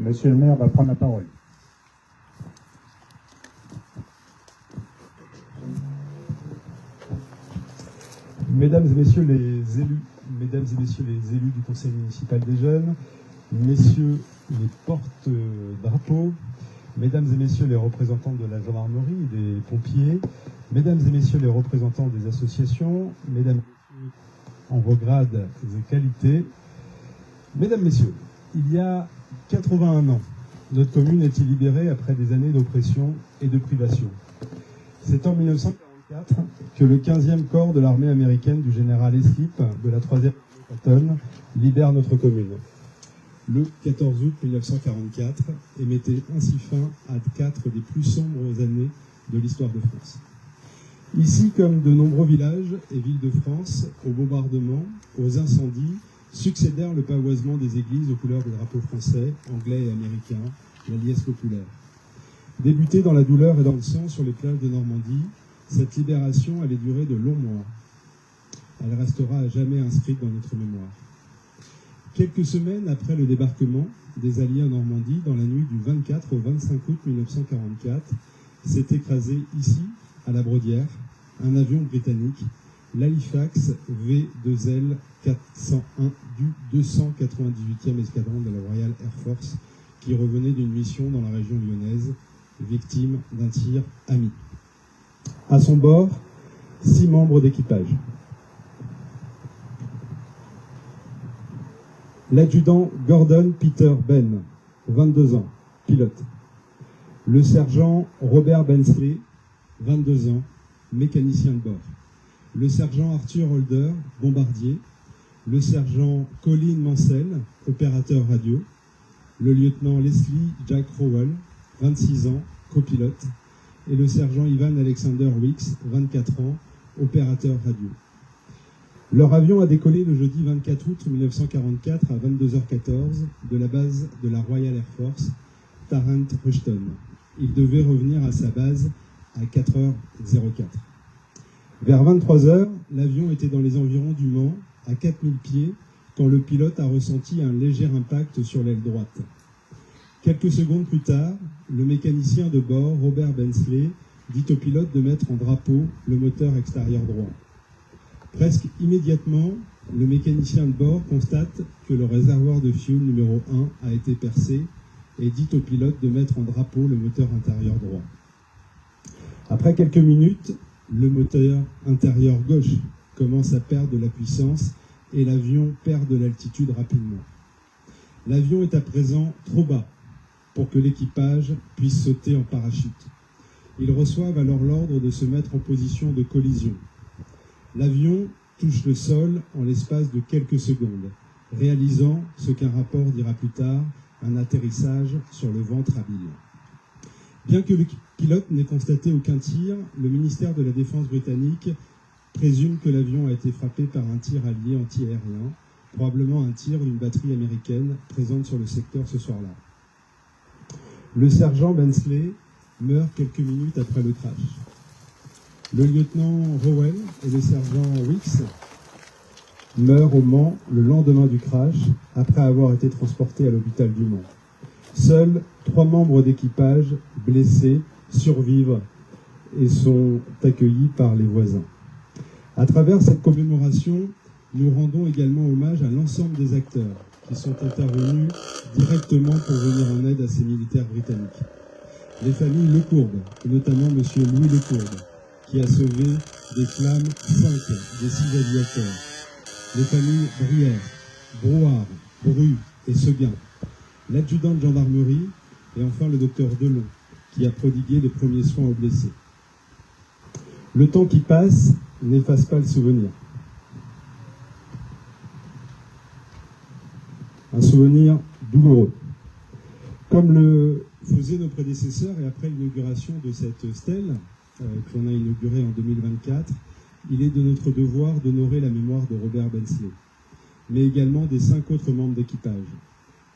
Monsieur le maire va prendre la parole. Mesdames et messieurs les élus, mesdames et messieurs les élus du conseil municipal des jeunes, messieurs les porte-drapeaux, mesdames et messieurs les représentants de la gendarmerie et des pompiers, mesdames et messieurs les représentants des associations, mesdames et messieurs en vos grades et qualités, mesdames, messieurs, il y a 81 ans, notre commune a été libérée après des années d'oppression et de privation. C'est en 1944 que le 15e corps de l'armée américaine du général Eslip de la 3e Patton libère notre commune. Le 14 août 1944 et mettait ainsi fin à 4 des plus sombres années de l'histoire de France. Ici, comme de nombreux villages et villes de France, aux bombardements, aux incendies, succédèrent le pavoisement des églises aux couleurs des drapeaux français, anglais et américains, la liesse populaire. Débutée dans la douleur et dans le sang sur les plages de Normandie, cette libération allait durer de longs mois. Elle restera à jamais inscrite dans notre mémoire. Quelques semaines après le débarquement des Alliés en Normandie, dans la nuit du 24 au 25 août 1944, s'est écrasé ici, à la Brodière, un avion britannique, l'Halifax V2L 401 du 298e escadron de la Royal Air Force, qui revenait d'une mission dans la région lyonnaise, victime d'un tir ami. À son bord, 6 membres d'équipage. L'adjudant Gordon Peter Ben, 22 ans, pilote. Le sergent Robert Bensley, 22 ans, mécanicien de bord. Le sergent Arthur Holder, bombardier. Le sergent Colin Mansell, opérateur radio. Le lieutenant Leslie Jack Rowell, 26 ans, copilote. Et le sergent Ivan Alexander Weeks, 24 ans, opérateur radio. Leur avion a décollé le jeudi 24 août 1944 à 22h14 de la base de la Royal Air Force, Tarrant Rushton. Il devait revenir à sa base à 4h04. Vers 23h, l'avion était dans les environs du Mans, à 4000 pieds, quand le pilote a ressenti un léger impact sur l'aile droite. Quelques secondes plus tard, le mécanicien de bord, Robert Bensley, dit au pilote de mettre en drapeau le moteur extérieur droit. Presque immédiatement, le mécanicien de bord constate que le réservoir de fuel numéro 1 a été percé et dit au pilote de mettre en drapeau le moteur intérieur droit. Après quelques minutes, le moteur intérieur gauche commence à perdre de la puissance et l'avion perd de l'altitude rapidement. L'avion est à présent trop bas pour que l'équipage puisse sauter en parachute. Ils reçoivent alors l'ordre de se mettre en position de collision. L'avion touche le sol en l'espace de quelques secondes, réalisant ce qu'un rapport dira plus tard, un atterrissage sur le ventre habile. Bien que le pilote n'ait constaté aucun tir, le ministère de la Défense britannique présume que l'avion a été frappé par un tir allié anti-aérien, probablement un tir d'une batterie américaine présente sur le secteur ce soir-là. Le sergent Bensley meurt quelques minutes après le crash. Le lieutenant Rowell et le sergent Weeks meurent au Mans le lendemain du crash, après avoir été transportés à l'hôpital du Mans. Seuls 3 membres d'équipage blessés survivent et sont accueillis par les voisins. À travers cette commémoration, nous rendons également hommage à l'ensemble des acteurs qui sont intervenus directement pour venir en aide à ces militaires britanniques. Les familles Lecourbe, et notamment M. Louis Lecourbe, qui a sauvé des flammes 5 des 6 aviateurs. Les familles Brière, Brouard, Bru et Seguin. L'adjudant de gendarmerie et enfin le docteur Delon, qui a prodigué les premiers soins aux blessés. Le temps qui passe n'efface pas le souvenir. Un souvenir douloureux. Comme le faisaient nos prédécesseurs et après l'inauguration de cette stèle, que l'on a inaugurée en 2024, il est de notre devoir d'honorer la mémoire de Robert Bensley, mais également des 5 autres membres d'équipage.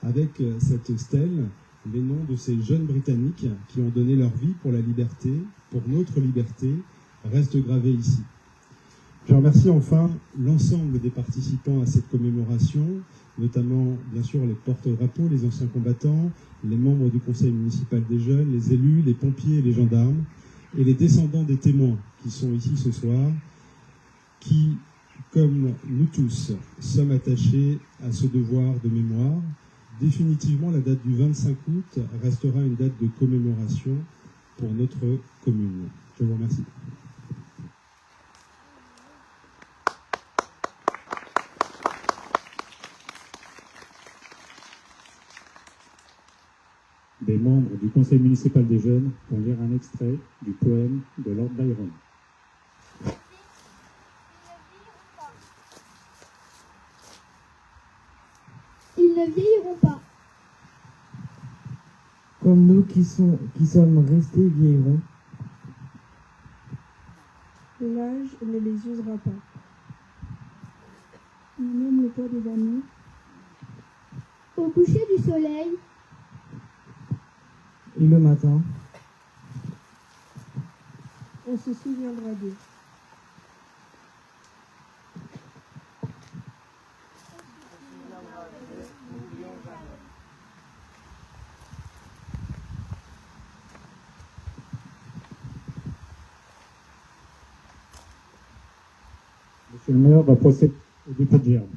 Avec cette stèle, les noms de ces jeunes Britanniques qui ont donné leur vie pour la liberté, pour notre liberté, restent gravés ici. Je remercie enfin l'ensemble des participants à cette commémoration, notamment bien sûr les porte-drapeaux, les anciens combattants, les membres du conseil municipal des jeunes, les élus, les pompiers et les gendarmes, et les descendants des témoins qui sont ici ce soir, qui, comme nous tous, sommes attachés à ce devoir de mémoire. Définitivement, la date du 25 août restera une date de commémoration pour notre commune. Je vous remercie. Des membres du conseil municipal des jeunes vont lire un extrait du poème de Lord Byron. Ils ne vieilliront pas. Comme nous qui sommes restés vieillirons. L'âge ne les usera pas. Même le poids des années. Au coucher du soleil, Et le matin, On se souviendra d'eux. Monsieur le maire va procéder au dépôt de gerbe.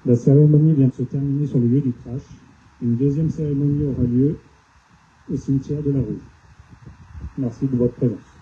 La cérémonie vient de se terminer sur le lieu du crash. Une deuxième cérémonie aura lieu au cimetière de la Rouge. Merci de votre présence.